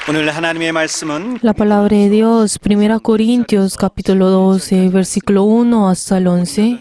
오늘 하나님의 말씀은 La palabra de Dios, 1 Corintios capítulo 12, versículo 1 hasta el 11.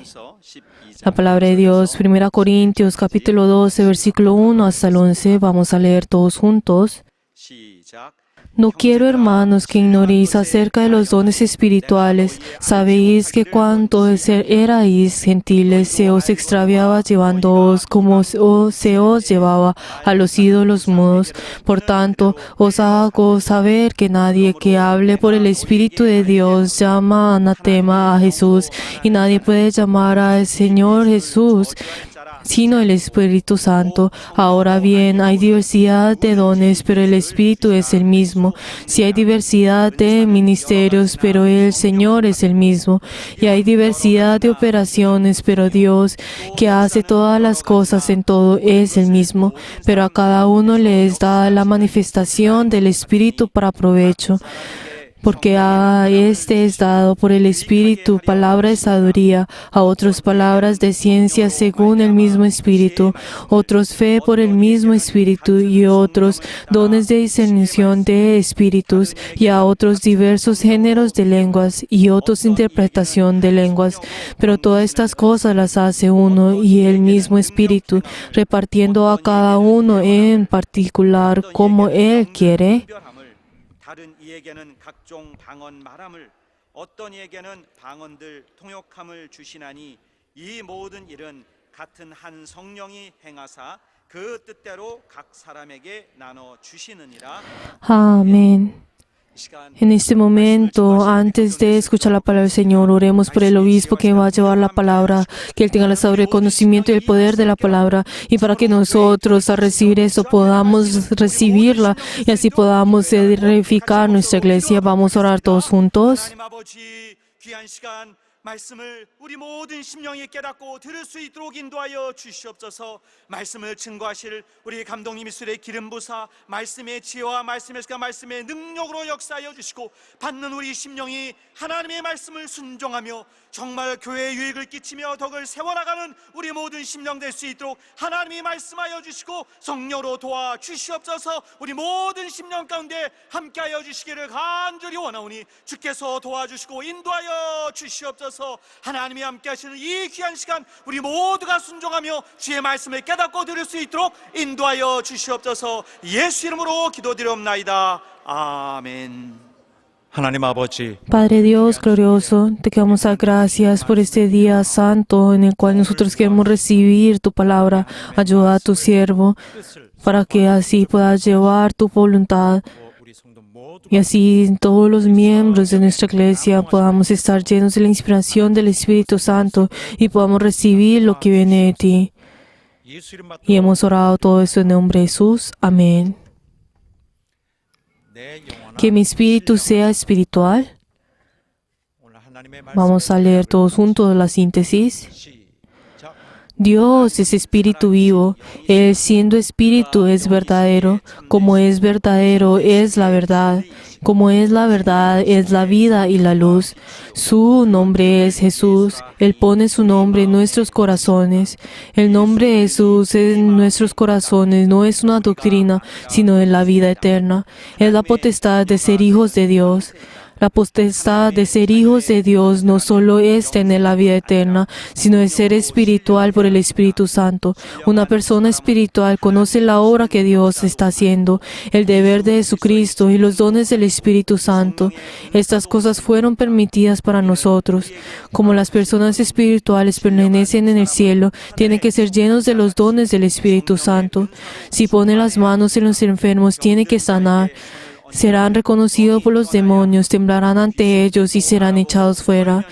La palabra de Dios, 1 Corintios capítulo 12, versículo 1 hasta el 11. Vamos a leer todos juntos. 시작. No quiero, hermanos, que ignoréis acerca de los dones espirituales. Sabéis que cuando erais gentiles se os extraviaba llevándoos como se os llevaba a los ídolos mudos. Por tanto, os hago saber que nadie que hable por el Espíritu de Dios llama anatema a Jesús, y nadie puede llamar al Señor Jesús sino el Espíritu Santo. Ahora bien, hay diversidad de dones, pero el Espíritu es el mismo. Si hay diversidad de ministerios, pero el Señor es el mismo. Y hay diversidad de operaciones, pero Dios, que hace todas las cosas en todo, es el mismo. Pero a cada uno le es dada la manifestación del Espíritu para provecho. Porque a este es dado por el Espíritu palabra de sabiduría, a otros palabras de ciencia según el mismo Espíritu, otros fe por el mismo Espíritu, y otros dones de discernición de espíritus, y a otros diversos géneros de lenguas, y otros interpretación de lenguas. Pero todas estas cosas las hace uno y el mismo Espíritu, repartiendo a cada uno en particular como Él quiere. 다른 이에게는 각종 방언 말함을 어떤 이에게는 방언들 통역함을 주시나니 이 모든 일은 같은 한 성령이 행하사 그 뜻대로 각 사람에게 나눠 주시느니라. Amén. En este momento, antes de escuchar la palabra del Señor, oremos por el obispo que va a llevar la palabra, que él tenga la sabiduría, el conocimiento y el poder de la palabra, y para que nosotros al recibir eso podamos recibirla y así podamos edificar nuestra iglesia. Vamos a orar todos juntos. 하나님 아버지 귀한 시간 말씀을 우리 모든 심령이 깨닫고 들을 수 있도록 인도하여 주시옵소서. 말씀을 증거하실 우리 감독님 이술의 기름 부사 말씀의 지혜와 말씀의 시간 말씀의 능력으로 역사하여 주시고 받는 우리 심령이 하나님의 말씀을 순종하며 정말 교회에 유익을 끼치며 덕을 세워나가는 우리 모든 심령 될 수 있도록 하나님이 말씀하여 주시고 성령으로 도와 주시옵소서. 우리 모든 심령 가운데 함께하여 주시기를 간절히 원하오니 주께서 도와주시고 인도하여 주시옵소서. 하나님이 함께 하시는 이 귀한 시간 우리 모두가 순종하며 주의 말씀을 깨닫고 들을 수 있도록 인도하여 주시옵소서. 예수 이름으로 기도드리옵나이다. 아멘. 하나님 아버지 Padre Dios glorioso, te queremos dar gracias por este día santo en el cual nosotros queremos recibir tu palabra. Ayuda a tu siervo para que así puedas llevar tu voluntad. Y así todos los miembros de nuestra iglesia podamos estar llenos de la inspiración del Espíritu Santo y podamos recibir lo que viene de ti. Y hemos orado todo esto en el nombre de Jesús. Amén. Que mi espíritu sea espiritual. Vamos a leer todos juntos la síntesis. Dios es espíritu vivo. Él siendo espíritu es verdadero. Como es verdadero es la verdad. Como es la verdad es la vida y la luz. Su nombre es Jesús. Él pone su nombre en nuestros corazones. El nombre de Jesús en nuestros corazones no es una doctrina, sino en la vida eterna. Es la potestad de ser hijos de Dios. La potestad de ser hijos de Dios no solo es tener la vida eterna, sino es ser espiritual por el Espíritu Santo. Una persona espiritual conoce la obra que Dios está haciendo, el deber de Jesucristo y los dones del Espíritu Santo. Estas cosas fueron permitidas para nosotros. Como las personas espirituales permanecen en el cielo, tienen que ser llenos de los dones del Espíritu Santo. Si pone las manos en los enfermos, tiene que sanar. Serán reconocidos por los demonios, temblarán ante ellos y serán echados fuera.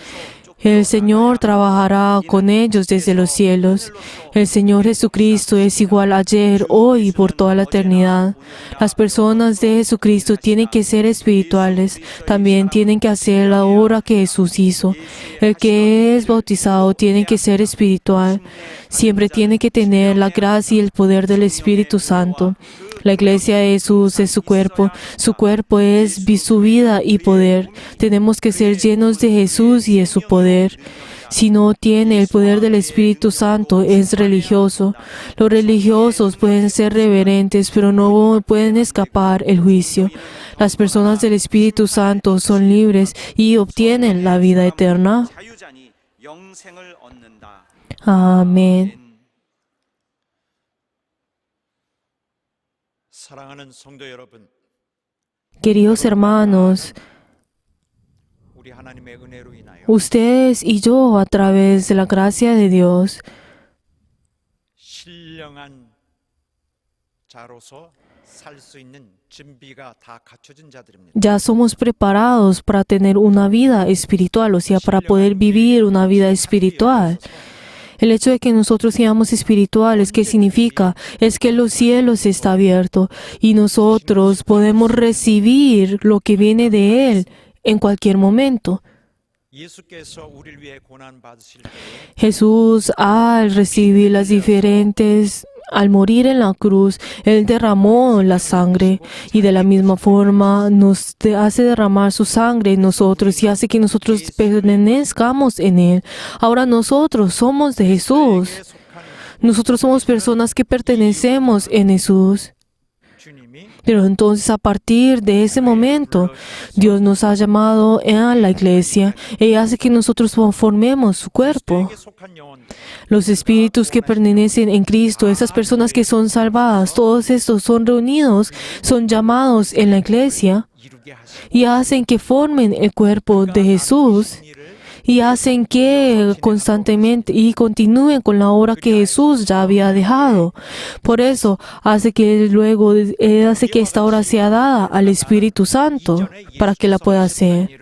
El Señor trabajará con ellos desde los cielos. El Señor Jesucristo es igual ayer, hoy y por toda la eternidad. Las personas de Jesucristo tienen que ser espirituales. También tienen que hacer la obra que Jesús hizo. El que es bautizado tiene que ser espiritual. Siempre tiene que tener la gracia y el poder del Espíritu Santo. La iglesia de Jesús es su cuerpo es su vida y poder. Tenemos que ser llenos de Jesús y de su poder. Si no tiene el poder del Espíritu Santo, es religioso. Los religiosos pueden ser reverentes, pero no pueden escapar el juicio. Las personas del Espíritu Santo son libres y obtienen la vida eterna. 자유자니 영생을 얻는다. Amén. 사랑하는 성도 여러분, Queridos hermanos, 우리 하나님의 은혜로 인하여 ustedes y yo, a través de la gracia de Dios, 신령한 자로서 살 수 있는 준비가 다 갖춰진 자들입니다. ya somos preparados para tener una vida espiritual, o sea, para poder vivir una vida espiritual. El hecho de que nosotros seamos espirituales, ¿qué significa? Es que los cielos están abiertos y nosotros podemos recibir lo que viene de Él en cualquier momento. 예수께서 우리를 위해 고난 받으실 때 Jesús, al recibir las diferentes, al morir en la cruz, Él derramó la sangre y de la misma forma nos hace derramar su sangre en nosotros y hace que nosotros permanezcamos en Él. Ahora nosotros somos de Jesús. Nosotros somos personas que pertenecemos en Jesús. 주님이 Pero entonces a partir de ese momento, Dios nos ha llamado a la iglesia y hace que nosotros formemos su cuerpo. 그리스도에게 속한 영혼들, Los espíritus que pertenecen en Cristo, esas personas que son salvadas, todos estos son reunidos, son llamados en la iglesia 이루게 하시고 y hacen que formen el cuerpo de Jesús y hacen que constantemente y continúen con la obra que Jesús ya había dejado. Por eso hace que luego hace que esta obra sea dada al Espíritu Santo para que la pueda hacer.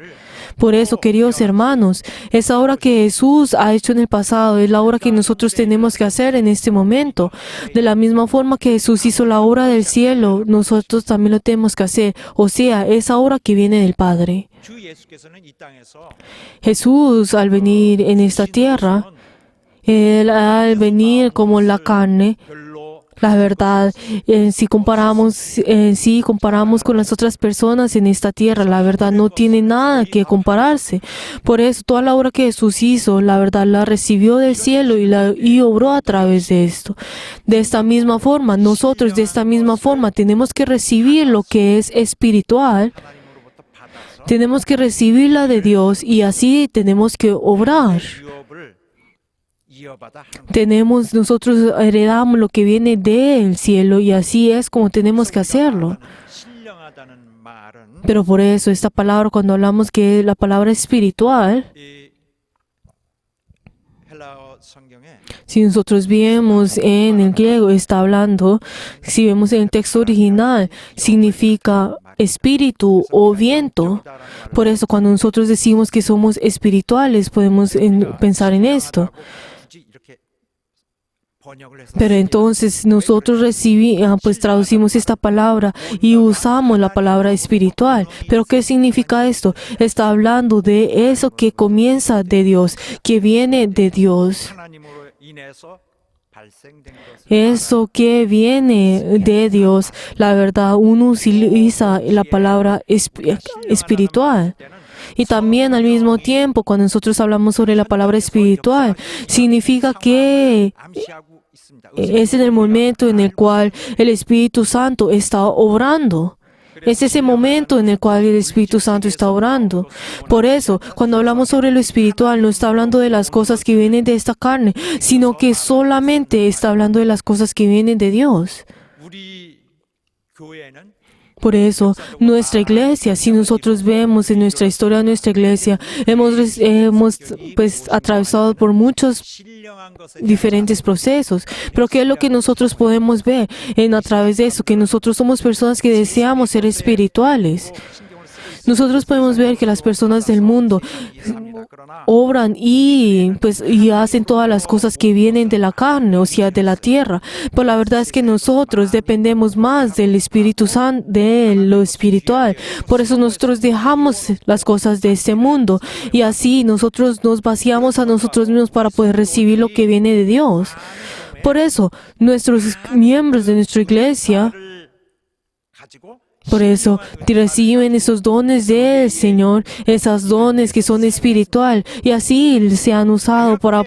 Por eso, queridos hermanos, esa obra que Jesús ha hecho en el pasado es la obra que nosotros tenemos que hacer en este momento. De la misma forma que Jesús hizo la obra del cielo, nosotros también lo tenemos que hacer. O sea, esa obra que viene del Padre. 주 예수께서는 이 땅에서 Jesús, al venir en esta tierra, Él al venir como la carne, 별로 la verdad, si comparamos con las otras personas en esta tierra, la verdad no tiene nada que compararse. Por eso, toda la obra que Jesús hizo, la verdad la recibió del cielo y obró a través de esto. De esta misma forma, nosotros de esta misma forma tenemos que recibir lo que es espiritual. 하나님으로부터 받아서 Tenemos que recibirla de Dios y así tenemos que obrar. 유업을 이어받아 하는 Nosotros heredamos lo que viene del cielo y así es como tenemos que hacerlo. 신령하다는 말은 Pero por eso esta palabra, cuando hablamos que la palabra espiritual, 이 헬라어 성경에 si nosotros vemos en el griego, está hablando, si vemos en el texto original, significa espíritu o viento. Por eso cuando nosotros decimos que somos espirituales, podemos pensar en esto. 굳이 이렇게 번역을 해서 Pero entonces nosotros pues traducimos esta palabra y usamos la palabra espiritual. ¿Pero qué significa esto? Está hablando de eso que comienza de Dios, que viene de Dios. 하나님으로 인해서 발생된 것을 Eso que viene de Dios, la verdad, uno utiliza la palabra espiritual. Y también al mismo tiempo, cuando nosotros hablamos sobre la palabra espiritual, significa que 암시하고 있습니다. es en el momento en el cual el Espíritu Santo está obrando. Es ese momento en el cual el Espíritu Santo está obrando. Por eso, cuando hablamos sobre lo espiritual, no está hablando de las cosas que vienen de esta carne, sino que solamente está hablando de las cosas que vienen de Dios. 우리 교회는 Por eso, nuestra iglesia, si nosotros vemos en nuestra historia de nuestra iglesia, hemos pues atravesado por muchos 신령한 것에 diferentes procesos. Pero ¿qué es lo que nosotros podemos ver a través de eso? Que nosotros somos personas que deseamos ser espirituales. Nosotros podemos ver que las personas del mundo obran y hacen todas las cosas que vienen de la carne, o sea, de la tierra. Pero la verdad es que nosotros dependemos más del Espíritu Santo, de lo espiritual. Por eso nosotros dejamos las cosas de este mundo y así nosotros nos vaciamos a nosotros mismos para poder recibir lo que viene de Dios. Por eso, nuestros miembros de nuestra iglesia, 가지고 por eso reciben esos dones del Señor, esos dones que son espiritual, y así se han usado para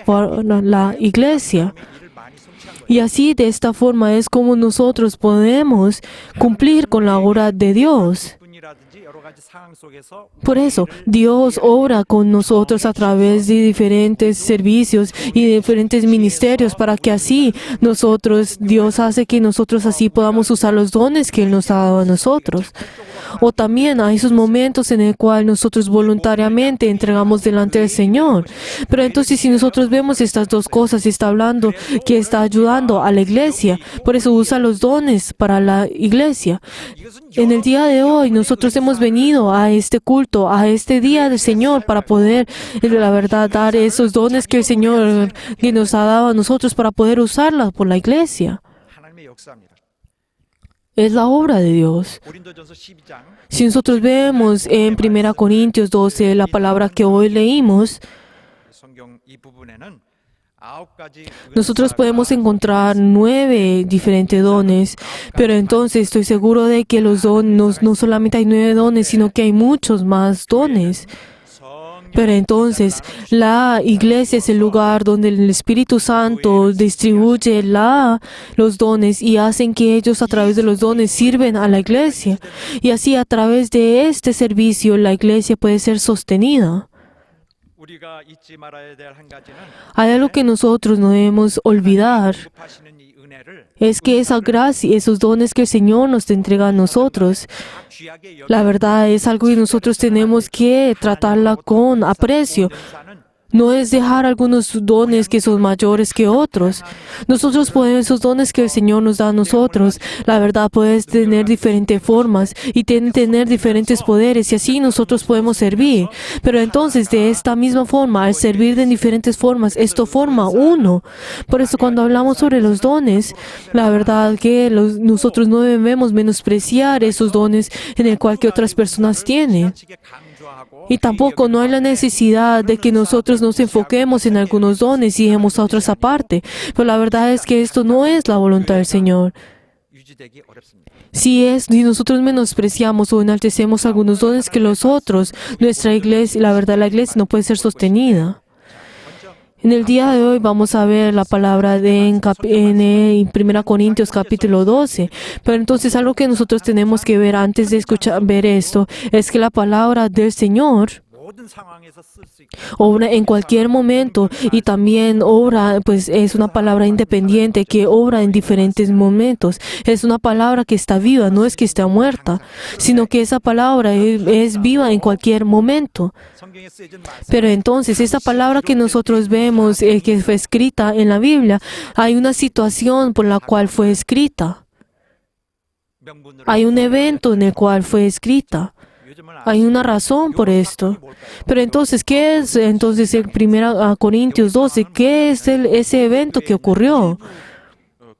la iglesia. 일을 많이 성취한 거예요. Y así, de esta forma, es como nosotros podemos cumplir con la obra de Dios. 분이라든지 여러 가지 상황 속에서 Por eso, Dios obra con nosotros a través de diferentes servicios y diferentes ministerios para que así Dios hace que nosotros así podamos usar los dones que Él nos ha dado a nosotros. O también hay esos momentos en el cual nosotros voluntariamente entregamos delante del Señor. Pero entonces si nosotros vemos estas dos cosas, está hablando que está ayudando a la iglesia. Por eso usa los dones para la iglesia. En el día de hoy nosotros hemos venido a este culto, a este día del Señor para poder, la verdad, dar esos dones que el Señor que nos ha dado a nosotros para poder usarlas por la iglesia. 하나님의 역사입니다. Es la obra de Dios. 고린도전서 12장 Si nosotros vemos en 1 Corintios 12 la palabra que hoy leímos, 성경 이 부분에는 9가지 nosotros podemos encontrar 9 diferentes dones, pero entonces estoy seguro de que los dones, no solamente hay 9 dones, sino que hay muchos más dones. Pero entonces la iglesia es el lugar donde el Espíritu Santo distribuye los dones y hacen que ellos a través de los dones sirven a la iglesia. Y así a través de este servicio la iglesia puede ser sostenida. 우리가 잊지 말아야 될 한 가지는 Hay algo que nosotros no debemos olvidar. 공급하시는 이 은혜를 Es que esa gracia, esos dones que el Señor nos entrega a nosotros, 귀하게 여기는 la verdad es algo que nosotros tenemos que tratarla con aprecio. 은사는 No es dejar algunos dones que son mayores que otros. Nosotros podemos, esos dones que el Señor nos da a nosotros, la verdad puedes tener diferentes formas y tener diferentes poderes y así nosotros podemos servir. Pero entonces de esta misma forma, al servir de diferentes formas, esto forma uno. Por eso cuando hablamos sobre los dones, la verdad que nosotros no debemos menospreciar esos dones en el cual que otras personas tienen. 지게 강조하고 Y tampoco no hay la necesidad de que nosotros nos enfoquemos en algunos dones y dejemos a otros aparte. Pero la verdad es que esto no es la voluntad del Señor. 유지되기 어렵습니다. Si nosotros menospreciamos o enaltecemos algunos dones que los otros, nuestra iglesia, la verdad la iglesia no puede ser sostenida. En el día de hoy vamos a ver la palabra en 1 Corintios capítulo 12. Pero entonces algo que nosotros tenemos que ver antes de ver esto es que la palabra del Señor 모든 상황에서 쓸 수 있고 obra en cualquier momento y también obra, pues es una palabra independiente que obra en diferentes momentos. Es una palabra que está viva, no es que está muerta, sino que esa palabra es viva en cualquier momento. 성경에 쓰여진 말씀 Pero entonces esa palabra que nosotros vemos que fue escrita en la Biblia, hay una situación por la cual fue escrita. 명분으로 Hay un evento en el cual fue escrita. 요즘은 Hay una razón por esto. Pero entonces, ¿qué es entonces en 1 Corintios 12? ¿Qué es ese evento que ocurrió?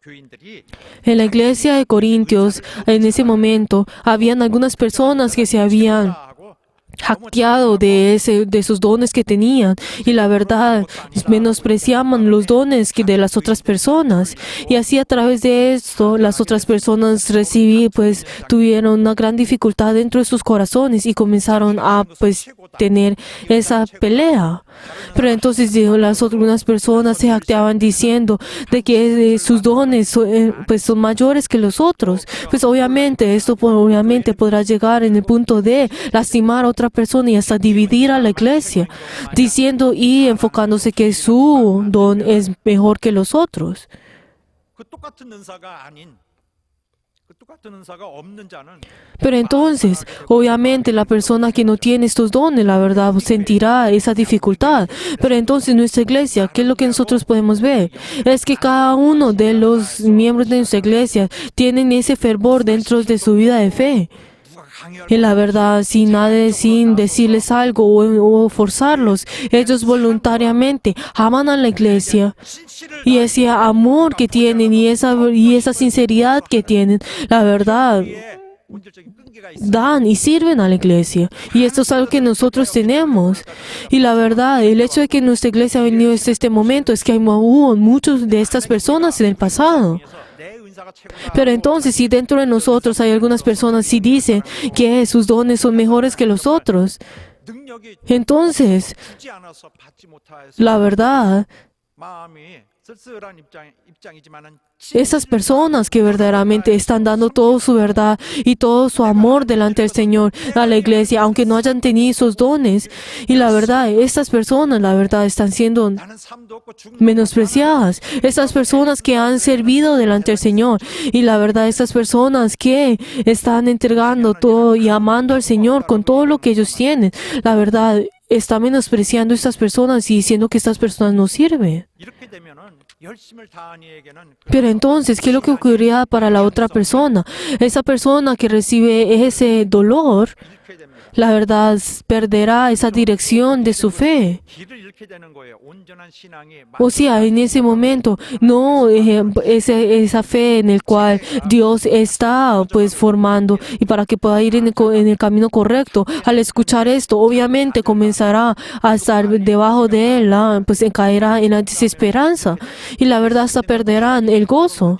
교인들이 En la iglesia de Corintios, en ese momento, habían algunas personas que se habían 하고 jacteado de esos dones que tenían, y la verdad menospreciaban los dones de las otras personas, y así a través de esto las otras personas tuvieron una gran dificultad dentro de sus corazones y comenzaron a tener esa pelea. Pero entonces unas personas se jactaban diciendo de que sus dones son mayores que los otros. Pues obviamente esto obviamente podrá llegar en el punto de lastimar a otra persona y hasta dividir a la iglesia, diciendo y enfocándose que su don es mejor que los otros. 그 똑같은 은사가 아닌 그 똑같은 은사가 없는 자는 Pero entonces, obviamente, la persona que no tiene estos dones, la verdad, sentirá esa dificultad. Pero entonces, nuestra iglesia, ¿qué es lo que nosotros podemos ver? Es que cada uno de los miembros de nuestra iglesia tienen ese fervor dentro de su vida de fe. Y la verdad, sin decirles algo o forzarlos, ellos voluntariamente aman a la iglesia. Y ese amor que tienen y esa sinceridad que tienen, la verdad, 본질적인 끈기가 있어. dan y sirven a la iglesia. Y esto es algo que nosotros tenemos. Y la verdad, el hecho de que nuestra iglesia ha venido hasta este momento es que hubo muchos de estas personas en el pasado. 내 은사가 최고다. Pero entonces, si dentro de nosotros hay algunas personas que dicen que sus dones son mejores que los otros, 능력이 entonces, 주지 않아서 받지 못하여서 la verdad, 마음이 쓸쓸한 입장이지만은 esas personas que verdaderamente están dando toda su verdad y todo su amor delante del Señor a la iglesia, aunque no hayan tenido esos dones, y la verdad, estas personas, la verdad, están siendo 나는 삶도 없고 죽는 menospreciadas. Estas personas que han servido delante del Señor, y la verdad, estas personas que están entregando todo y amando al Señor con todo lo que ellos tienen, la verdad, está menospreciando a estas personas y diciendo que estas personas no sirven. 이렇게 되면은 열심을 다한 이에게는 Pero entonces, ¿qué es lo que ocurrirá para la otra persona? Esa persona que recibe ese dolor, 잃게 됩니다. la verdad, perderá esa dirección de su fe. 길을 잃게 되는 거예요. 온전한 신앙이 O sea, en ese momento, no esa fe en el cual Dios está formando y para que pueda ir en el camino correcto. Al escuchar esto, obviamente comenzará a estar debajo de él, caerá en la desesperanza y la verdad hasta perderán el gozo.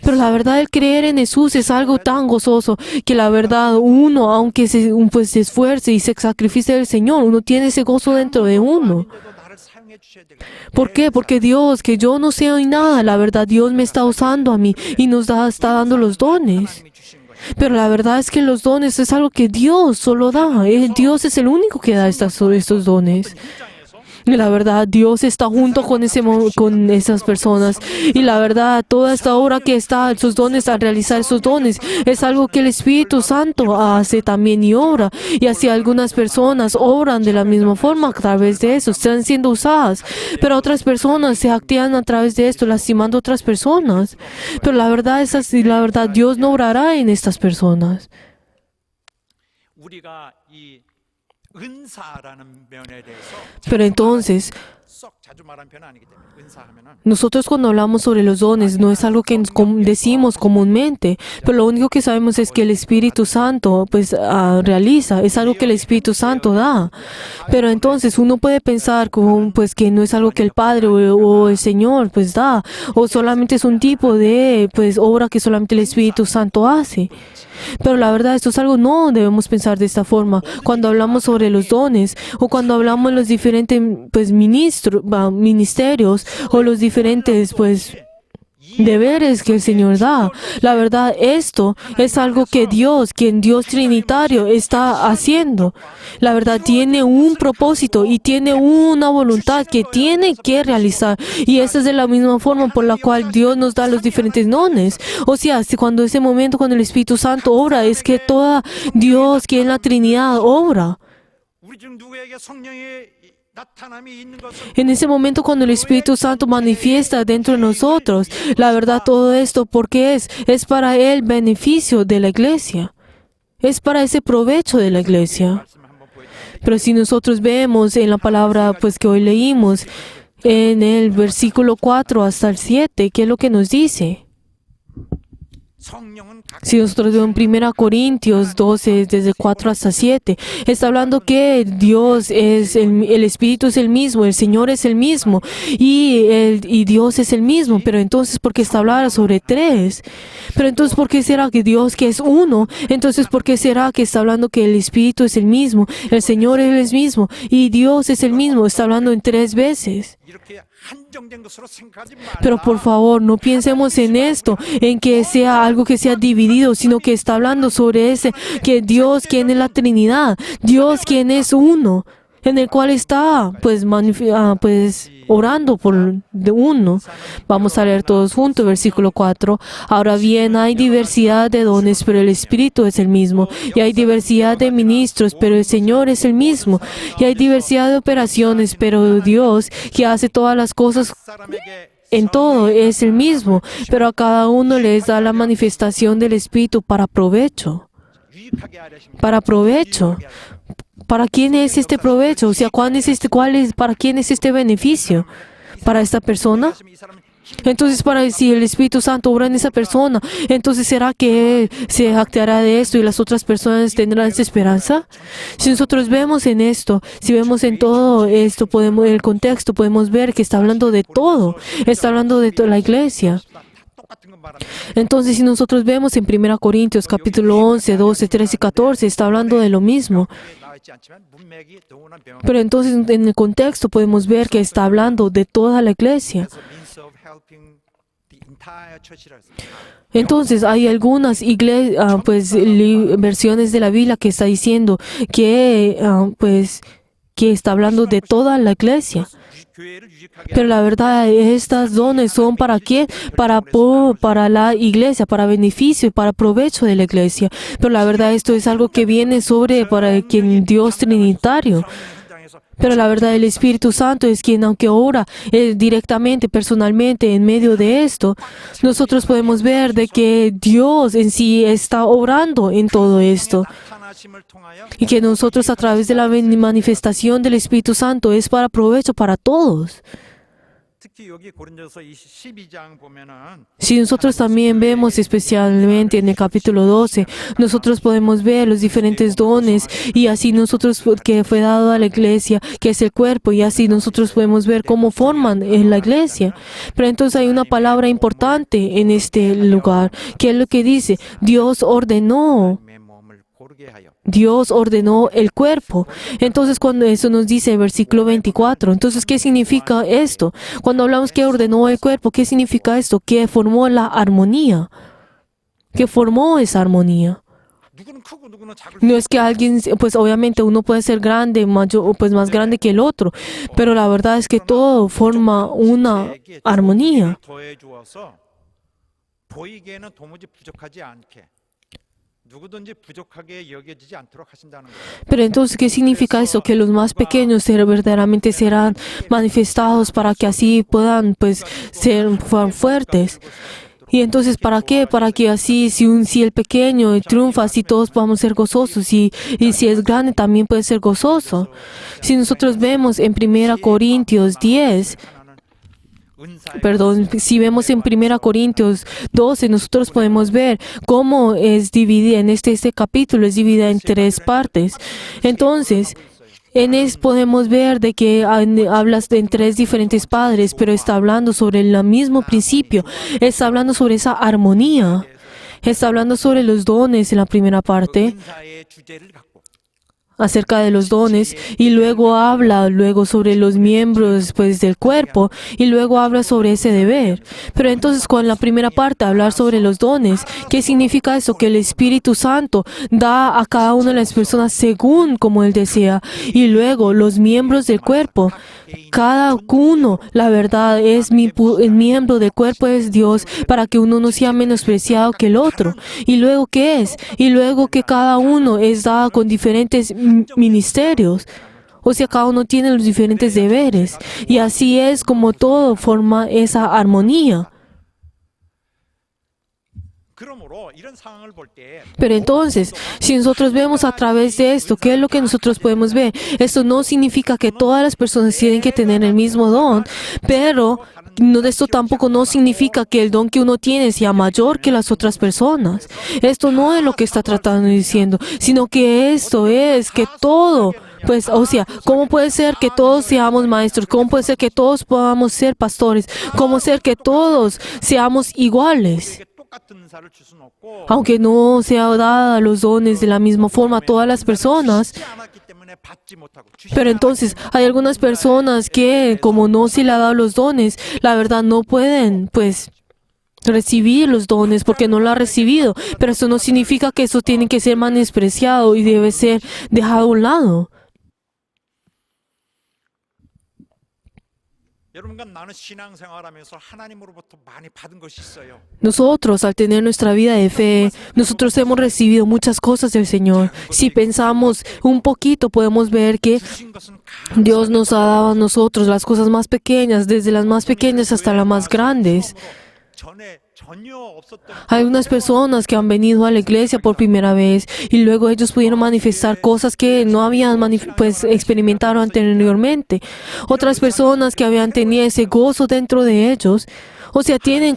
Pero la verdad, el creer en Jesús es algo tan gozoso que la verdad uno, aunque se esfuerce y se sacrifique del Señor, uno tiene ese gozo dentro de uno. 아닌데도 나를 사용해 주셔야 되겠다. ¿Por qué? Porque Dios, que yo no sé nada, la verdad, Dios me está usando a mí y está dando los dones. 하나님이 주신 거예요. Pero la verdad es que los dones es algo que Dios solo da. Dios es el único que da estos dones. 현장에서 Y la verdad, Dios está junto con esas personas. Y la verdad, toda esta obra que está, sus dones, al realizar esos dones, es algo que el Espíritu Santo hace también y obra. Y así algunas personas obran de la misma forma a través de eso, están siendo usadas. Pero otras personas se activan a través de esto, lastimando a otras personas. Pero la verdad es así, la verdad, Dios no obrará en estas personas. 우리가 이 은사라는 면에 대해서 Pero entonces, 썩 자주 말하는 편은 아니기 때문에 은사하면은 nosotros cuando hablamos sobre los dones no es algo que decimos comúnmente, pero lo único que sabemos es que el Espíritu Santo realiza, es algo que el Espíritu Santo da. Pero entonces uno puede pensar que no es algo que el Padre o el Señor da, o solamente es un tipo de obra que solamente el Espíritu Santo hace. Pero la verdad, esto es algo, no debemos pensar de esta forma. Cuando hablamos sobre los dones o cuando hablamos de los diferentes ministerios o los diferentes deberes que el Señor da, la verdad, esto es algo que Dios, quien Dios Trinitario, está haciendo. La verdad, tiene un propósito y tiene una voluntad que tiene que realizar. Y esa es de la misma forma por la cual Dios nos da los diferentes dones. O sea, cuando ese momento, cuando el Espíritu Santo obra, es que toda Dios, quien es la Trinidad, obra. 우리 중 누구에게 성령의 나타남이 있는 것은 En ese momento cuando el Espíritu Santo manifiesta dentro de nosotros, la verdad todo esto, porque es para el beneficio de la iglesia. Es para ese provecho de la iglesia. 말씀을 한번 보여드릴게요. Pero si nosotros vemos en la palabra que hoy leímos, en el versículo 4 hasta el 7, ¿qué es lo que nos dice? 성령은 Si nosotros vemos en 1 Corintios 12, desde 4 hasta 7, está hablando que Dios es el Espíritu es el mismo, el Señor es el mismo y Dios es el mismo. Pero entonces, ¿por qué está hablando sobre tres? Pero entonces, ¿por qué será que Dios que es uno? Entonces, ¿por qué será que está hablando que el Espíritu es el mismo, el Señor es el mismo y Dios es el mismo? Está hablando en tres veces. 이렇게 한정된 것으로 생각하지 Pero por favor, no pensemos en esto, en que sea algo que sea dividido, sino que está hablando sobre ese, que Dios quien es la Trinidad, Dios quien es uno, en el cual está, pues, orando por de uno. Vamos a leer todos juntos, versículo 4. Ahora bien, hay diversidad de dones, pero el Espíritu es el mismo. Y hay diversidad de ministros, pero el Señor es el mismo. Y hay diversidad de operaciones, pero Dios, que hace todas las cosas 사람에게 en todo, es el mismo. Pero a cada uno les da la manifestación del Espíritu para provecho. 유익하게 하려 하십니다. Para provecho. ¿Para quién es este provecho? O sea, ¿para quién es este beneficio? ¿Para esta persona? 이 사람은 Entonces, si el Espíritu Santo obra en esa persona, entonces ¿será que Él se jactará de esto y las otras personas tendrán esa esperanza? Si nosotros vemos en esto, si vemos en todo esto, el contexto, podemos ver que está hablando de todo. Está hablando de toda la iglesia. 다 똑같은 건 말합니다. Entonces, si nosotros vemos en 1 Corintios capítulo 11, 12, 13 y 14, está hablando de lo mismo. 나와 있지 않지만 문맥이 동원한 병원. Pero entonces en el contexto podemos ver que está hablando de toda la iglesia. 그래서 means of helping the entire church라고 했습니다. Entonces hay algunas versiones de la Biblia que está diciendo que que está hablando de toda la iglesia. 교회를 유익하게 Pero la verdad, estas dones son ¿para qué? Para la iglesia, para beneficio y para provecho de la iglesia. Pero la verdad, esto es algo que viene para quien Dios Trinitario. 현장에서 Pero la verdad, el Espíritu Santo es quien, aunque obra directamente, personalmente, en medio de esto, nosotros podemos ver de que Dios en sí está obrando en todo esto. 나타나심을 통하여 Y que nosotros a través de la manifestación del Espíritu Santo es para provecho para todos. 특히 여기 고린도서 12장 보면은 Si nosotros también vemos especialmente en el capítulo 12, nosotros podemos ver los diferentes dones y así nosotros que fue dado a la iglesia, que es el cuerpo, y así nosotros podemos ver cómo forman en la iglesia. Pero entonces hay una palabra importante en este lugar, que es lo que dice, Dios ordenó. 내 몸을 고르게 하여 Dios ordenó el cuerpo. Entonces, cuando eso nos dice el versículo 24, entonces, ¿qué significa esto? Cuando hablamos que ordenó el cuerpo, ¿qué significa esto? Que formó la armonía. Que formó esa armonía. 누구는 크고 누구는 작을 No es que alguien, pues obviamente uno puede ser grande, más grande que el otro, pero la verdad es que todo forma una armonía. 더해 주어서 보이기에는 도무지 부족하지 않게 누구든지 부족하게 여겨지지 않도록 하신다는 거예요. Pero entonces, ¿qué significa eso? Que los más pequeños verdaderamente serán manifestados para que así puedan, pues, ser fuertes. Y entonces, ¿para qué? Para que así, si el pequeño triunfa, así todos podamos ser gozosos. Y si es grande, también puede ser gozoso. Si nosotros vemos en 1 Corintios 10, si vemos en 1 Corintios 12, nosotros podemos ver cómo es dividida en este capítulo, es dividida en tres partes. Entonces, podemos ver de que hablas en tres diferentes padres, pero está hablando sobre el mismo principio, está hablando sobre esa armonía, está hablando sobre los dones en la primera parte, 은사의 주제를 갖고 acerca de los dones, y luego habla sobre los miembros, pues, del cuerpo, y luego habla sobre ese deber. Pero entonces, con la primera parte, hablar sobre los dones, ¿qué significa eso? Que el Espíritu Santo da a cada una de las personas según como Él desea, y luego los miembros del cuerpo, cada uno, la verdad, es el miembro del cuerpo es Dios, para que uno no sea menospreciado que el otro. Y luego, ¿qué es? Y luego que cada uno es dado con diferentes ministerios. O sea, cada uno tiene los diferentes deberes. Y así es como todo forma esa armonía. 그러므로 이런 상황을 볼 때 Pero entonces, si nosotros vemos a través de esto, ¿qué es lo que nosotros podemos ver? Esto no significa que todas las personas tienen que tener el mismo don, pero 하는 esto tampoco no significa que el don que uno tiene sea mayor que las otras personas. Esto no es lo que está tratando diciendo, sino que esto es que todo, pues, o sea, ¿cómo puede ser que todos seamos maestros? ¿Cómo puede ser que todos podamos ser pastores? ¿Cómo ser que todos seamos iguales? 우리에게 똑같은 은사를 줄 수는 없고 Aunque no sea dada los dones de la misma forma a todas las personas, 주지 않았기 때문에 받지 못하고 주시지 pero entonces hay algunas personas que, como no se le ha dado los dones, la verdad no pueden, pues, recibir los dones porque no lo ha recibido. Pero eso no significa que eso tiene que ser menospreciado y debe ser dejado a un lado. 여러분과 나는 신앙생활하면서 하나님으로부터 많이 받은 것이 있어요. Nosotros, al tener nuestra vida de fe, nosotros hemos recibido muchas cosas del Señor. Si pensamos un poquito, podemos ver que 주신 것은 Dios nos ha dado a nosotros las cosas más pequeñas, desde las más pequeñas hasta las más grandes. 전에 전혀 없었던 Hay unas personas que han venido a la iglesia por primera vez y luego ellos pudieron manifestar cosas que no habían pues experimentado anteriormente. Otras personas que habían tenido ese gozo dentro de ellos, o sea, tienen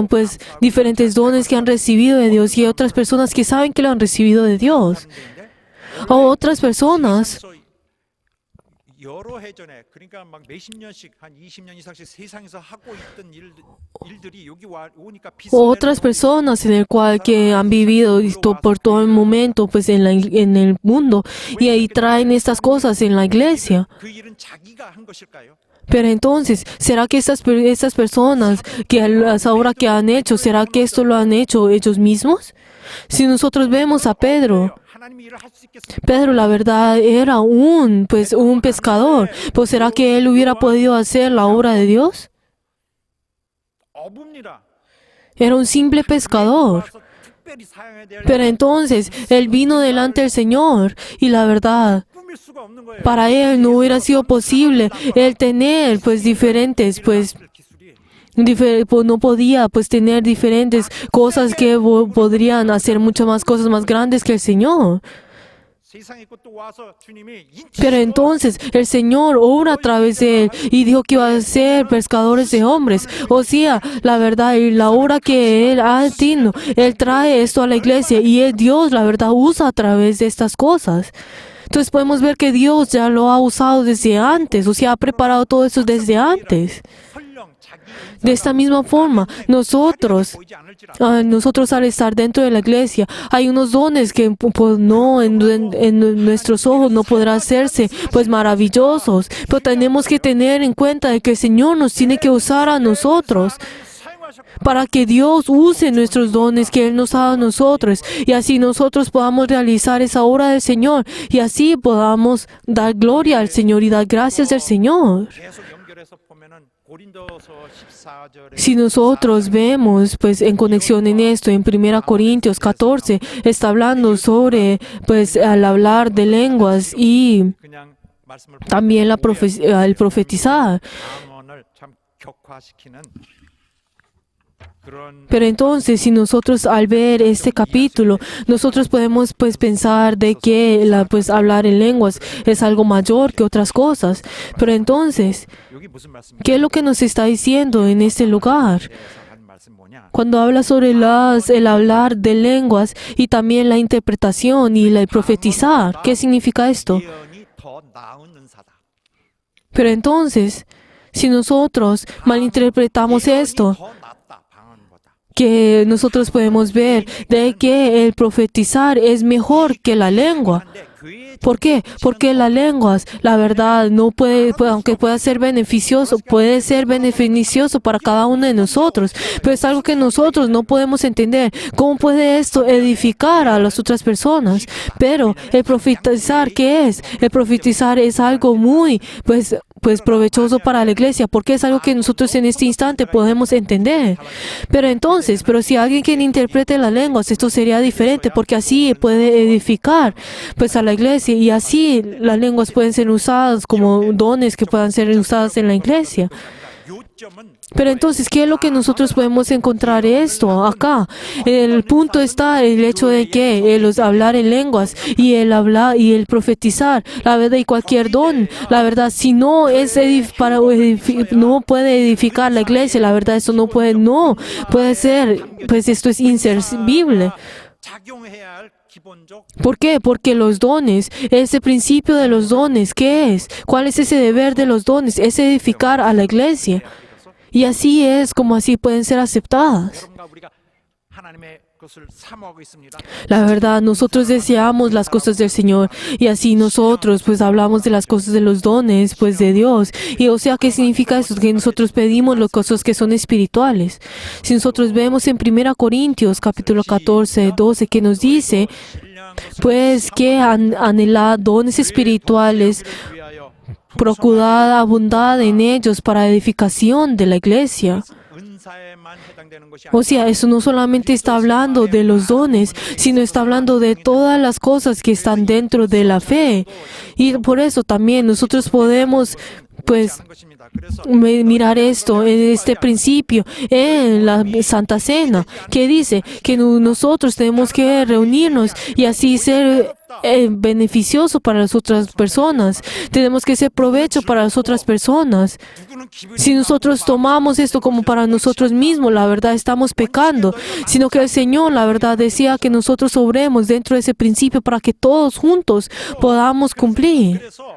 pues diferentes dones que han recibido de Dios, y hay otras personas que saben que lo han recibido de Dios. O otras personas 세상에서 여러 해 전에 그러니까 막 몇십 년씩 한 20년 이상씩 세상에서 하고 있던 일들이 여기 오니까 o otras personas en el cual que han vivido por todo el momento pues en el mundo, y ahí traen estas cosas en la iglesia. 그 일은 자기가 한 것일까요? Pero entonces, ¿será que estas personas que ahora que han hecho, será que esto lo han hecho ellos mismos? Si nosotros vemos a Pedro, 하나님이 일을 할 수 있겠습니까? Pedro la verdad era un pescador, pues ¿será que él hubiera podido hacer la obra de Dios? 어부입니다. Era un simple pescador. 와서 특별히 사용해야 될 Pero entonces, él vino delante del Señor y la verdad, 꾸밀 수가 없는 거예요. para él no hubiera sido posible el tener pues diferentes pues no podía pues tener diferentes cosas que podrían hacer muchas más cosas más grandes que el Señor. 세상에 것도 와서 주님이 Pero entonces el Señor obra a través de él y dijo que iba a ser pescadores de hombres. O sea, la verdad y la obra que él ha tenido, él trae esto a la iglesia y Dios, la verdad, usa a través de estas cosas. Entonces podemos ver que Dios ya lo ha usado desde antes, o sea, ha preparado todo eso desde antes. 설령 자기 De esta misma forma, nosotros al estar dentro de la iglesia, hay unos dones que pues, no en nuestros ojos no podrá hacerse pues maravillosos, pero tenemos que tener en cuenta de que el Señor nos tiene que usar a nosotros para que Dios use nuestros dones que Él nos ha dado a nosotros, y así nosotros podamos realizar esa obra del Señor y así podamos dar gloria al Señor y dar gracias al Señor. 계속 연결해서 보면은 고린도서 14절에 Si nosotros vemos, pues en conexión en esto, en 1 Corintios 14, está hablando sobre, pues al hablar de lenguas y 그냥 말씀을 también el profetizar. 방언을 참 격화시키는 그런 Pero entonces, si nosotros al ver este capítulo, nosotros podemos pues pensar de que pues hablar en lenguas es algo mayor que otras cosas. Pero entonces, 여기 무슨 말씀이에요? ¿qué es lo que nos está diciendo en este lugar? 그래서 한 말씀 뭐냐? Cuando habla sobre el hablar de lenguas y también la interpretación y el profetizar, ¿qué significa esto? 예언이 더 나은 은사다. Pero entonces, si nosotros malinterpretamos esto, 더 낫다 방언보다. que nosotros podemos ver de que el profetizar es mejor que la lengua. 근데 교회에 ¿Por qué? Porque las lenguas, la verdad, no aunque pueda ser beneficioso para cada uno de nosotros, pero es algo que nosotros no podemos entender. ¿Cómo puede esto edificar a las otras personas? Pero el profetizar, ¿qué es? El profetizar es algo muy, pues provechoso para la iglesia, porque es algo que nosotros en este instante podemos entender. Pero si alguien que interprete las lenguas, esto sería diferente, porque así puede edificar pues a la iglesia, y así las lenguas pueden ser usadas como dones que puedan ser usadas en la iglesia. Pero entonces, ¿qué es lo que nosotros podemos encontrar esto acá? El punto está el hecho de que el hablar en lenguas y el hablar y el profetizar, la verdad, y cualquier don, la verdad, si no es no puede edificar la iglesia, la verdad, eso no puede ser, pues esto es inservible. 작용해야 할 기본적 ¿Por qué? Porque los dones, ese principio de los dones, ¿qué es? ¿Cuál es ese deber de los dones? Es edificar a la iglesia. Y así es como así pueden ser aceptadas. 여러분과 우리가 하나님의 것을 사모하고 있습니다. La verdad, nosotros deseamos las cosas del Señor y así nosotros pues hablamos de las cosas de los dones pues de Dios. Y o sea, ¿qué significa eso? Que nosotros pedimos las cosas que son espirituales. Si nosotros vemos en 1 Corintios capítulo 14, 12 que nos dice pues que anhelad dones espirituales, 위하여 procurad abundad en ellos para edificación de la iglesia. 은사에만 해당되는 것이 O sea, eso no solamente está hablando de los dones, sino está hablando de todas las cosas que están dentro de la fe. Y por eso también nosotros podemos, pues, 아닌 것입니다. 그래서 mirar esto en este principio en la Santa Cena, que dice que nosotros tenemos que reunirnos y así ser beneficioso para las otras personas. Tenemos que ser provecho para las otras personas. 누구는 기분이 Si nosotros tomamos esto como para nosotros mismos, la verdad estamos pecando, sino que el Señor, la verdad, decía que nosotros obremos dentro de ese principio para que todos juntos podamos cumplir. 그래서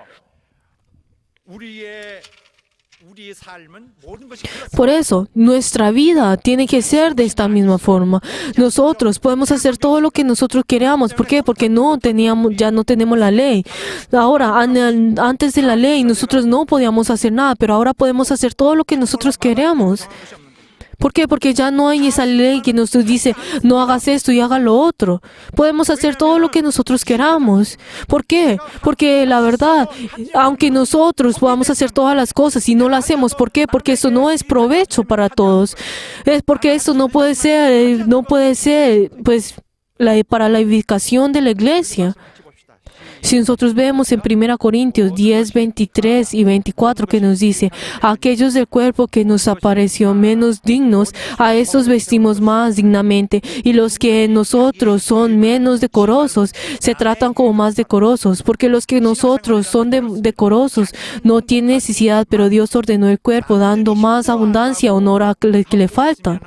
우리의 삶은 모든 것이 그렇습니다. Por eso, nuestra vida tiene que ser de esta misma forma. Nosotros podemos hacer todo lo que nosotros queramos. ¿Por qué? Porque ya no tenemos la ley. Ahora, antes de la ley, nosotros no podíamos hacer nada, pero ahora podemos hacer todo lo que nosotros queremos. ¿Por qué? Porque ya no hay esa ley que nos dice, no hagas esto y haga lo otro. Podemos hacer todo lo que nosotros queramos. ¿Por qué? Porque la verdad, aunque nosotros podamos hacer todas las cosas y no lo hacemos, ¿por qué? Porque eso no es provecho para todos. Es porque eso no puede ser, pues, para la edificación de la iglesia. Si nosotros vemos en 1 Corintios 10, 23 y 24 que nos dice, a aquellos del cuerpo que nos apareció menos dignos, a estos vestimos más dignamente, y los que en nosotros son menos decorosos, se tratan como más decorosos, porque los que nosotros son decorosos no tienen necesidad, pero Dios ordenó el cuerpo, dando más abundancia, honor a que le falta.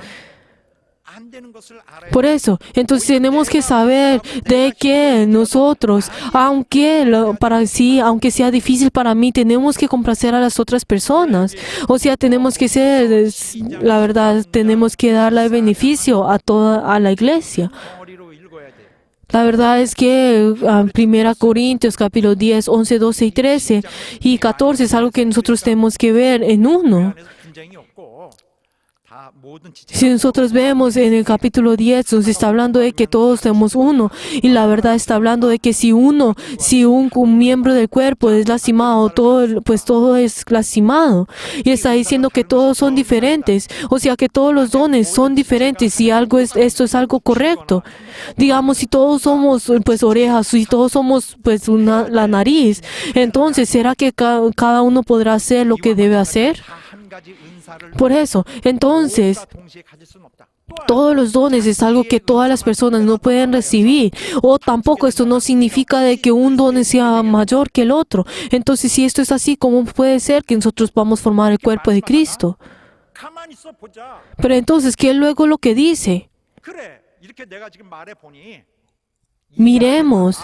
안 되는 것을 알아야 Por eso, entonces tenemos que saber de que nosotros, aunque sea difícil para mí, tenemos que complacer a las otras personas. O sea, tenemos que ser, la verdad, tenemos que darle beneficio a la iglesia. 덩어리로 읽어야 돼요. La verdad es que 1 Corintios capítulo 10, 11, 12 y 13 y 14 es algo que nosotros tenemos que ver en uno. 안에서 분쟁이 없고 다 모든 지체 Si nosotros vemos en el capítulo 10, nos está hablando de que todos tenemos uno. Y la verdad está hablando de que si un miembro del cuerpo es lastimado, pues todo es lastimado. Y está diciendo que todos son diferentes. O sea que todos los dones son diferentes y esto es algo correcto. Digamos, si todos somos pues orejas, si todos somos pues la nariz, entonces ¿será que cada uno podrá hacer lo que debe hacer? 다한 가지 은사를 Por eso, entonces, 다 동시에 가질 수는 없다. todos los dones es algo que todas las personas no pueden recibir. O tampoco esto no significa de que un don sea mayor que el otro. Entonces, si esto es así, ¿cómo puede ser que nosotros podamos formar el cuerpo de Cristo? 가만히 있어 보자. Pero entonces, ¿qué es luego lo que dice? 그래. 이렇게 내가 지금 말해 보니 Miremos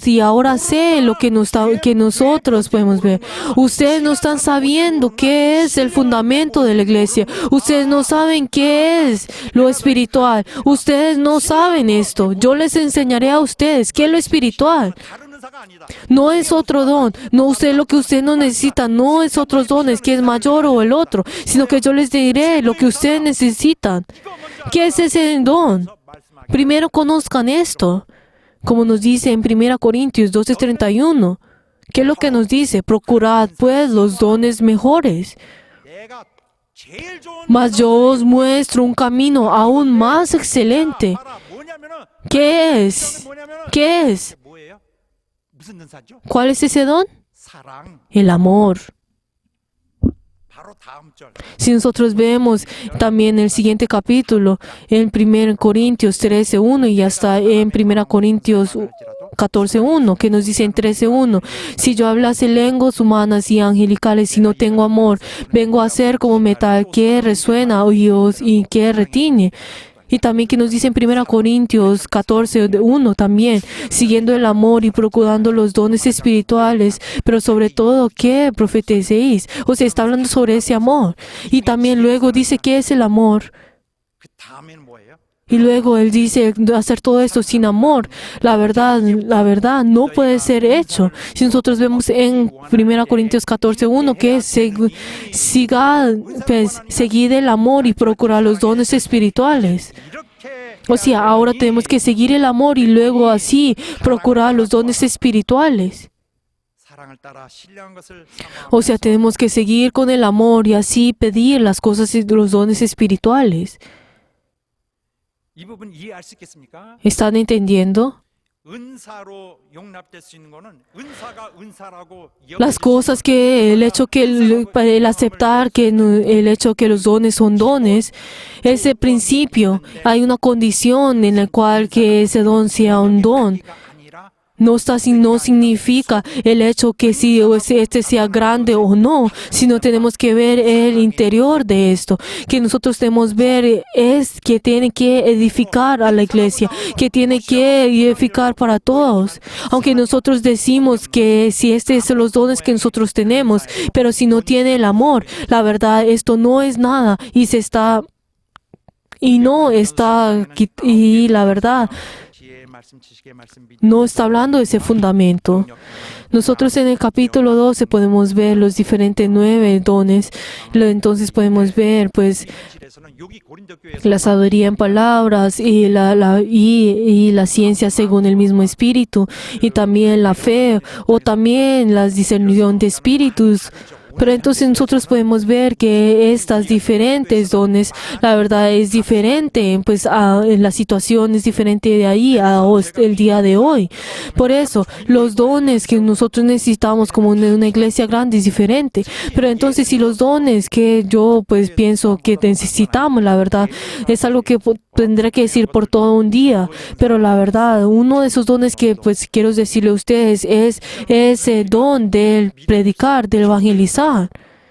y ahora sé lo que nosotros podemos ver. Ustedes no están sabiendo qué es el fundamento de la iglesia. Ustedes no saben qué es lo espiritual. Ustedes no saben esto. Yo les enseñaré a ustedes qué es lo espiritual. 다른 은사가 아니다. No es otro don. No, lo que usted no necesita no es otros dones, que es mayor o el otro, sino que yo les diré lo que ustedes necesitan. ¿Qué es ese don? 말씀하기. Primero conozcan esto, como nos dice en 1 Corintios 12:31. ¿Qué es lo que nos dice? Procurad pues los dones mejores. 내가 제일 좋은 Mas yo os muestro un camino aún más excelente. 봐라. 뭐냐면은 ¿Qué es? 뭐냐면은 ¿Qué es? 뭐예요? 무슨 은사죠? ¿Cuál es ese don? 사랑. El amor. 바로 다음 절. Si nosotros vemos también el siguiente capítulo, en 1 Corintios 13:1 y hasta en 1 Corintios 14:1, que nos dice en 13:1, si yo hablase lenguas humanas y angelicales y no tengo amor, vengo a ser como metal que resuena oídos y que retiñe. Y también que nos dice en 1 Corintios 14:1 también, siguiendo el amor y procurando los dones espirituales, pero sobre todo que profeticéis. O sea, está hablando sobre ese amor. Y también luego dice que es el amor. 그 다음에는 뭐예요? Y luego él dice hacer todo esto sin amor. La verdad no puede ser hecho. Si nosotros vemos en 1 Corintios 14:1 que seguid el amor y procurar los dones espirituales. 이렇게 O sea, ahora tenemos que seguir el amor y luego así procurar los dones espirituales. 사랑을 따라 신령한 것을 사모하고 O sea, tenemos que seguir con el amor y así pedir las cosas y los dones espirituales. 이 부분 이해할 수 있겠습니까? ¿Están entendiendo? 은사로 용납될 수 있는 거는 은사가 은사라고 Las cosas que el hecho que el aceptar que el hecho que los dones son dones, ese principio, hay una condición en la cual que ese don sea un don. 가 아니라 No significa el hecho que si este sea grande o no, sino tenemos que ver el interior de esto. Que nosotros tenemos ver es que tiene que edificar a la iglesia, que tiene que edificar para todos. Aunque nosotros decimos que si este son los dones que nosotros tenemos, pero si no tiene el amor, la verdad esto no es nada y la verdad 지혜의 말씀, 지식의 말씀, no está hablando de ese fundamento. Nosotros en el capítulo 12 podemos ver los diferentes 9 dones. Entonces podemos ver pues 실에서는 여기 고린도 교회에서 la sabiduría en palabras y la ciencia según el mismo espíritu y también la fe o también la discernión de espíritus. Pero entonces nosotros podemos ver que estas diferentes dones, la verdad es diferente, pues la situación es diferente de ahí a el día de hoy. Por eso, los dones que nosotros necesitamos como una iglesia grande es diferente. Pero entonces si los dones que yo pues pienso que necesitamos, la verdad, es algo que tendré que decir por todo un día. Pero la verdad, uno de esos dones que pues quiero decirle a ustedes es ese don del predicar, del evangelizar.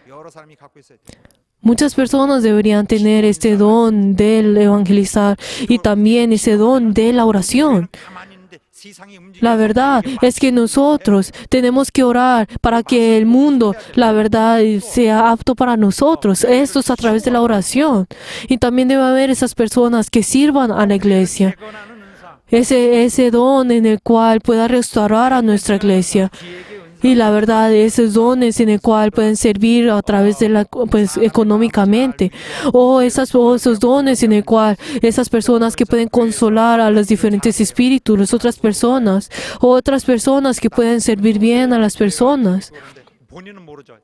여러 사람이 갖고 있어야 돼요. Muchas personas deberían tener este don del evangelizar y también ese don de la oración. 가만히 있는데 세상이 움직이고 La verdad es que nosotros tenemos que orar para que el mundo, la verdad, sea apto para nosotros. Esto es a través de la oración. Y también debe haber esas personas que sirvan a la iglesia. 재건하는 은사, Ese don en el cual pueda restaurar a nuestra iglesia. 지혜의 은사, Y la verdad, esos dones en el cual pueden servir a través de pues económicamente. O esos dones en el cual esas personas que pueden consolar a los diferentes espíritus, las otras personas. O otras personas que pueden servir bien a las personas. 그런데 본인은 모르죠.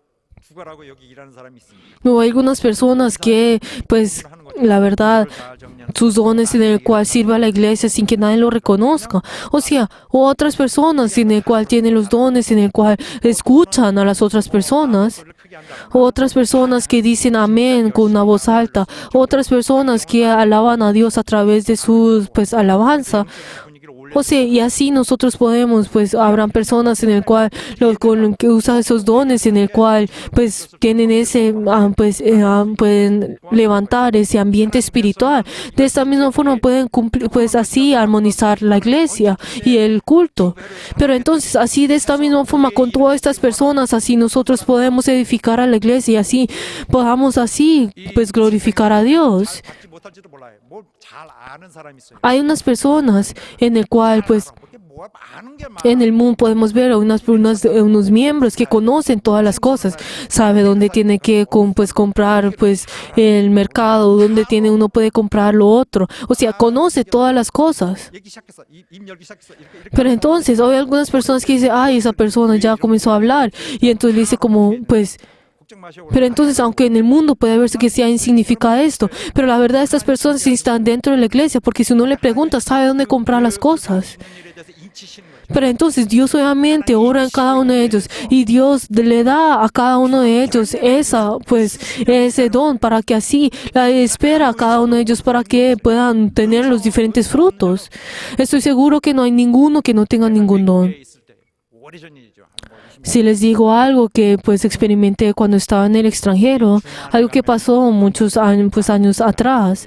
구걸하고 여기 일하는 사람이 있습니다. O hay algunas personas que, pues, la verdad, 잘 정리하는 sus dones en el cual sirve a la iglesia sin que nadie lo reconozca. O sea, otras personas en el cual tienen los dones en el cual escuchan a las otras personas. 걸 크게 한다. Otras personas que dicen amén con una voz alta. Otras personas que alaban a Dios a través de su pues alabanza. 분위기를 올려 O sea, y así nosotros podemos, pues habrán personas en el cual que usan esos dones en el cual pues tienen pueden levantar ese ambiente espiritual. De esta misma forma pueden cumplir, pues así armonizar la iglesia y el culto. Pero entonces así de esta misma forma con todas estas personas así nosotros podemos edificar a la iglesia y así podamos así pues glorificar a Dios. 받지 못할지도 몰라요. 뭘 잘 아는 사람이 있어요. Hay unas personas en el cual pues 그게 뭐 아는 게 많아. en el mundo podemos ver a unos miembros que conocen todas las cosas, sabe dónde tiene que comprar pues el mercado, dónde uno puede comprar lo otro, o sea, conoce todas las cosas. 얘기 시작했어. 입 열기 시작했어. 이렇게 Pero entonces hay algunas personas que dicen, ay, esa persona ya comenzó a hablar y entonces dice como pues 걱정 마시고 Pero entonces, aunque en el mundo puede verse que sea insignifica esto, pero la verdad estas personas sí están dentro de la iglesia, porque si uno le pregunta, sabe dónde comprar las cosas. 있는 일에 대해서 인치시는 거죠. Pero entonces Dios obviamente obra en cada uno de ellos y Dios le da a cada uno de ellos ese don para que así la espera a cada uno de ellos para que puedan tener los diferentes frutos. Estoy seguro que no hay ninguno que no tenga ningún don. 미국에 있을 때 오래전 일이죠. 뭐 20년 Si les digo algo que pues experimenté cuando estaba en el extranjero, algo que pasó muchos años atrás.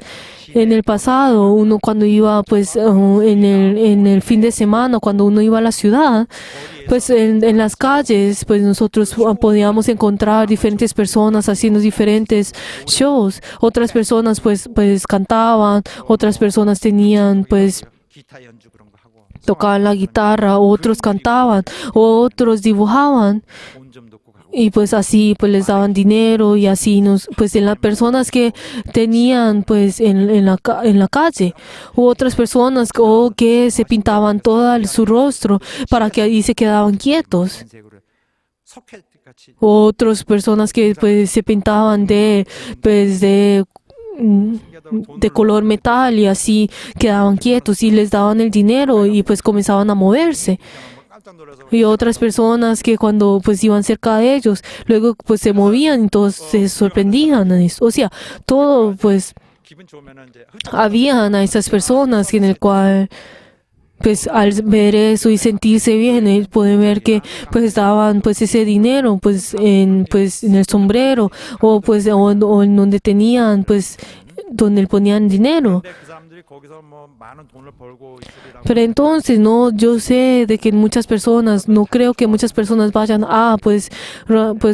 En el pasado, uno cuando iba en el fin de semana, cuando uno iba a la ciudad, pues en las calles, pues nosotros podíamos encontrar diferentes personas haciendo diferentes shows. Otras personas pues cantaban, otras personas tenían pues 기타 연주 그런 거 하고 tocaban la guitarra, otros cantaban, otros dibujaban. 돈 좀 넣고 가고 Y pues así pues les daban dinero y así pues en las personas que tenían pues en la calle u otras personas que se pintaban todo su rostro para que ahí se quedaban quietos. 색으로 소켓같이 Otras personas que pues se pintaban de color metal y así quedaban quietos y les daban el dinero y pues comenzaban a moverse. 깜짝 놀라서 Y otras personas que cuando pues iban cerca de ellos, luego pues se movían y todos se sorprendían. O sea, todo pues 기분 좋으면은 이제 habían a esas personas en el cual pues al ver eso y sentirse bien, pueden ver que pues daban pues ese dinero pues en el sombrero o en donde tenían pues donde ponían dinero. 근데 그 사람들이 거기서 뭐 많은 돈을 벌고 있으리라고 Pero entonces, no, yo sé de que muchas personas, no creo que muchas personas vayan a pues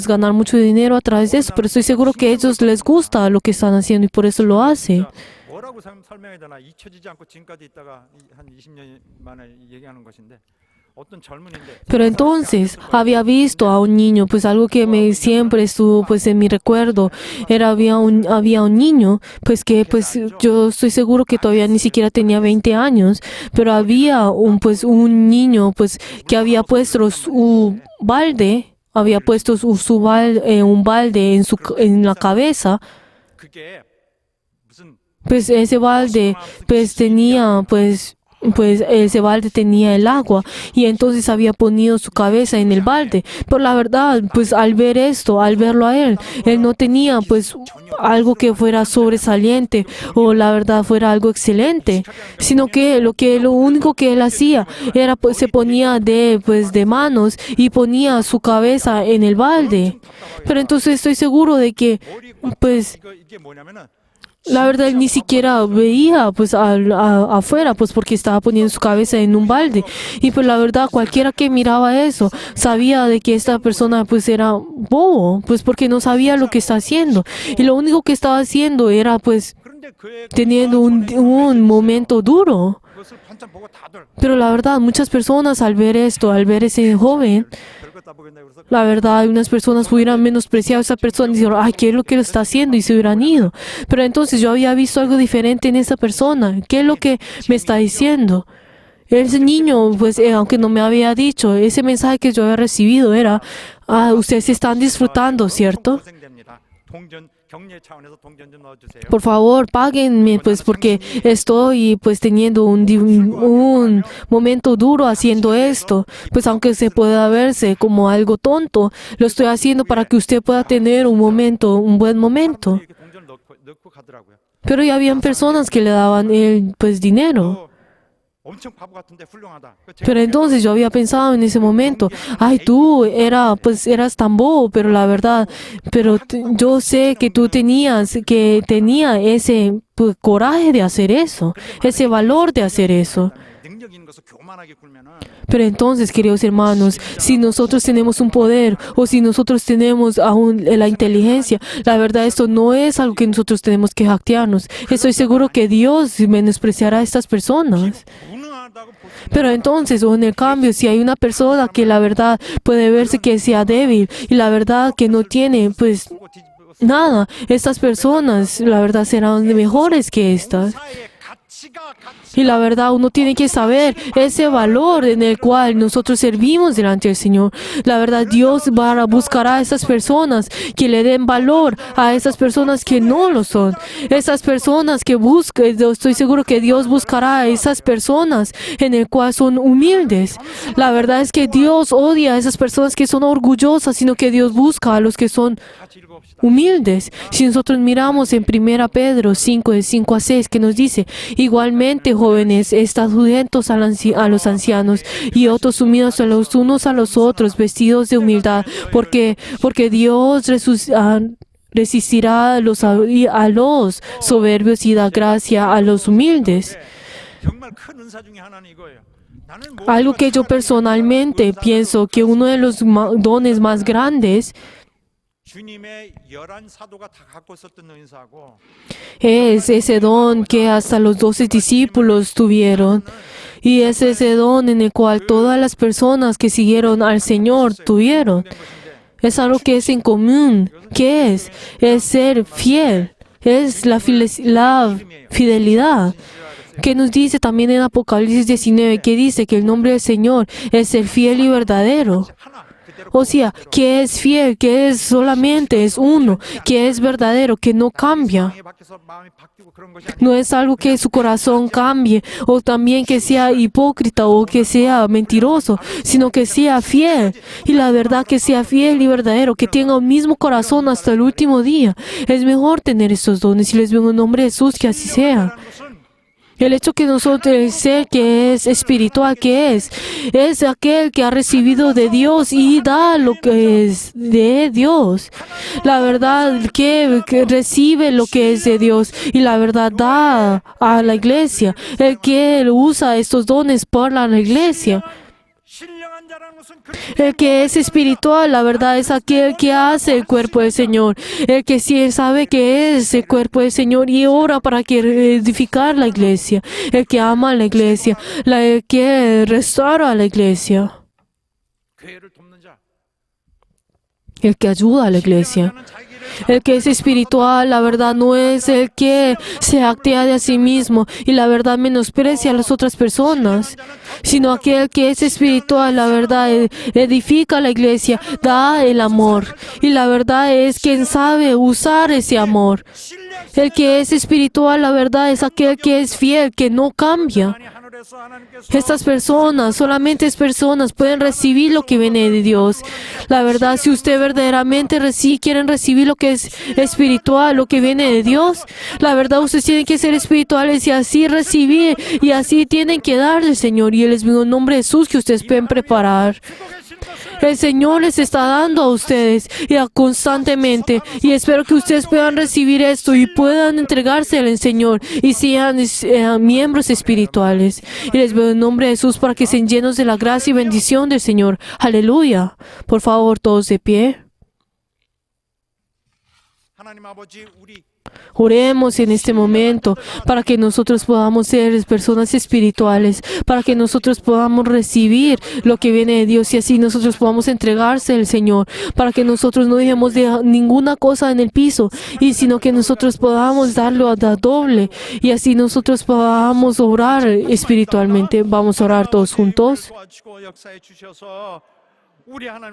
ganar mucho dinero a través de eso, pero estoy seguro que a ellos les gusta lo que están haciendo y por eso lo hacen. 뭐라고 설명해야 되나 잊혀지지 않고 지금까지 있다가 한 20년 만에 얘기하는 것인데 어떤 젊은이인데 Pero entonces había visto a un niño, pues algo que siempre estuvo pues en mi recuerdo, había un niño, pues que pues yo estoy seguro que todavía ni siquiera tenía 20 años, pero había un niño pues que había puesto su balde, un balde en la cabeza, 그게 무슨 pues ese balde ese balde tenía el agua y entonces había ponido su cabeza en el balde. Pero la verdad, pues al verlo a él no tenía pues algo que fuera sobresaliente o la verdad fuera algo excelente, sino que lo único que él hacía era pues se ponía de manos y ponía su cabeza en el balde. Pero entonces estoy seguro de que pues 이게 뭐냐면은 la verdad él ni siquiera veía pues afuera pues porque estaba poniendo su cabeza en un balde y pues la verdad cualquiera que miraba eso sabía de que esta persona pues era bobo pues porque no sabía lo que está haciendo y lo único que estaba haciendo era pues 그런데 그의 teniendo un momento duro. 그것을 반찬 보고 다들 Pero la verdad muchas personas al ver ese joven, 별거 다 보겠네 그래서 la verdad, algunas personas hubieran menospreciado a esa persona y dijeron, ay, ¿qué es lo que él está haciendo? Y se hubieran ido. Pero entonces yo había visto algo diferente en esa persona. ¿Qué es lo que me está diciendo? Ese niño, pues, aunque no me había dicho, ese mensaje que yo había recibido era, ustedes están disfrutando, ¿cierto? 고생됩니다. 동전 경례 차원에서 동전 좀 넣어주세요. Por favor, páguenme, pues, porque estoy, pues, teniendo un momento duro haciendo esto. Pues, aunque se pueda verse como algo tonto, lo estoy haciendo para que usted pueda tener un buen momento. 이렇게 동전을 넣고 가더라고요. Pero ya habían personas que le daban pues, dinero. 엄청 바보 같은데 훌륭하다. Pero entonces yo había pensado en ese momento, ay, tú eras tan bobo, pero la verdad, yo sé que tú tenía ese pues, coraje de hacer eso, ese valor de hacer eso. 능력 있는 것을 교만하게 굴면은 Pero entonces, queridos hermanos, si nosotros tenemos un poder o si nosotros tenemos aún la inteligencia, la verdad esto no es algo que nosotros tenemos que jactearnos. Estoy seguro que Dios menospreciará a estas personas. 무능하다고 볼 수 Pero entonces, o en el cambio, si hay una persona que la verdad puede verse que sea débil y la verdad que no tiene, pues, 있고 뒤집어 nada, estas personas, la verdad, serán mejores que estas. 사회의 가치 Y la verdad, uno tiene que saber ese valor en el cual nosotros servimos delante del Señor. La verdad, Dios buscará a esas personas que le den valor a esas personas que no lo son. Esas personas que buscan, yo estoy seguro que Dios buscará a esas personas en el cual son humildes. La verdad es que Dios odia a esas personas que son orgullosas, sino que Dios busca a los que son 다 즐거웁시다. humildes. Si nosotros miramos en 1 Pedro 5, de 5 a 6, que nos dice, igualmente jóvenes, estad sujetos a los ancianos y otros sumidos a los unos a los otros, vestidos de humildad, porque Dios resistirá a los soberbios y da gracia a los humildes. 정말 큰 은사 중에 하나는 이거예요. 나는 Algo que yo personalmente pienso que uno de los dones más grandes 주님의 11사도가 다 갖고 있었던 은사고 es ese don que hasta los 12 discípulos tuvieron. Y es ese don en el cual todas las personas que siguieron al Señor tuvieron. Es algo que es en común. ¿Qué es? Es ser fiel. Es la fidelidad. Que nos dice también en Apocalipsis 19, que dice que el nombre del Señor es el fiel y verdadero. 하나 그대로 O sea, que es fiel, que es solamente, es uno, que es verdadero, que no cambia. 상황에 밖에서 마음이 바뀌고 그런 것이 아니라 No es algo que su corazón cambie, o también que sea hipócrita o que sea mentiroso, sino que sea fiel. Y la verdad que sea fiel y verdadero, que tenga un mismo corazón hasta el último día. Es mejor tener estos dones y les veo en el nombre de Jesús que así sea. 것은 El hecho que nosotros, el ser que es espiritual, que es aquel que ha recibido de Dios y da lo que es de Dios. La verdad que recibe lo que es de Dios y la verdad da a la iglesia. El que usa estos dones por la iglesia. 신령한 자라는 것은 그 El que es espiritual, la verdad, es aquel que hace el cuerpo del Señor. El que sí sabe que es el cuerpo del Señor y ora para que edificar la iglesia. El que ama a la iglesia. El que restaura a la iglesia. 교회를 돕는 자. El que ayuda a la iglesia. 자는 자기를 El que es espiritual, la verdad, no es el que se actea de a sí mismo y la verdad menosprecia a las otras personas, sino aquel que es espiritual, la verdad, edifica la iglesia, da el amor. Y la verdad es quien sabe usar ese amor. El que es espiritual, la verdad, es aquel que es fiel, que no cambia. 하나님 하늘에서 하나님께서 Estas personas, solamente personas pueden recibir lo que viene de Dios. La verdad, si usted verdaderamente quieren recibir lo que es espiritual, lo que viene de Dios, la verdad, ustedes tienen que ser espirituales y así recibir y así tienen que darle al Señor. Y Él les digo en nombre de Jesús que ustedes pueden preparar. El Señor les está dando a ustedes constantemente y espero que ustedes puedan recibir esto y puedan entregarse al Señor y sean miembros espirituales. Y les veo en nombre de Jesús para que sean llenos de la gracia y bendición del Señor. Aleluya. Por favor, todos de pie. 하나님 아버지 우리 Oremos en este momento para que nosotros podamos ser personas espirituales, para que nosotros podamos recibir lo que viene de Dios y así nosotros podamos entregarse al Señor, para que nosotros no dejemos de ninguna cosa en el piso, y sino que nosotros podamos darlo a la doble y así nosotros podamos orar espiritualmente. Vamos a orar todos juntos. 도와주시고 역사해 주셔서 우리 하나님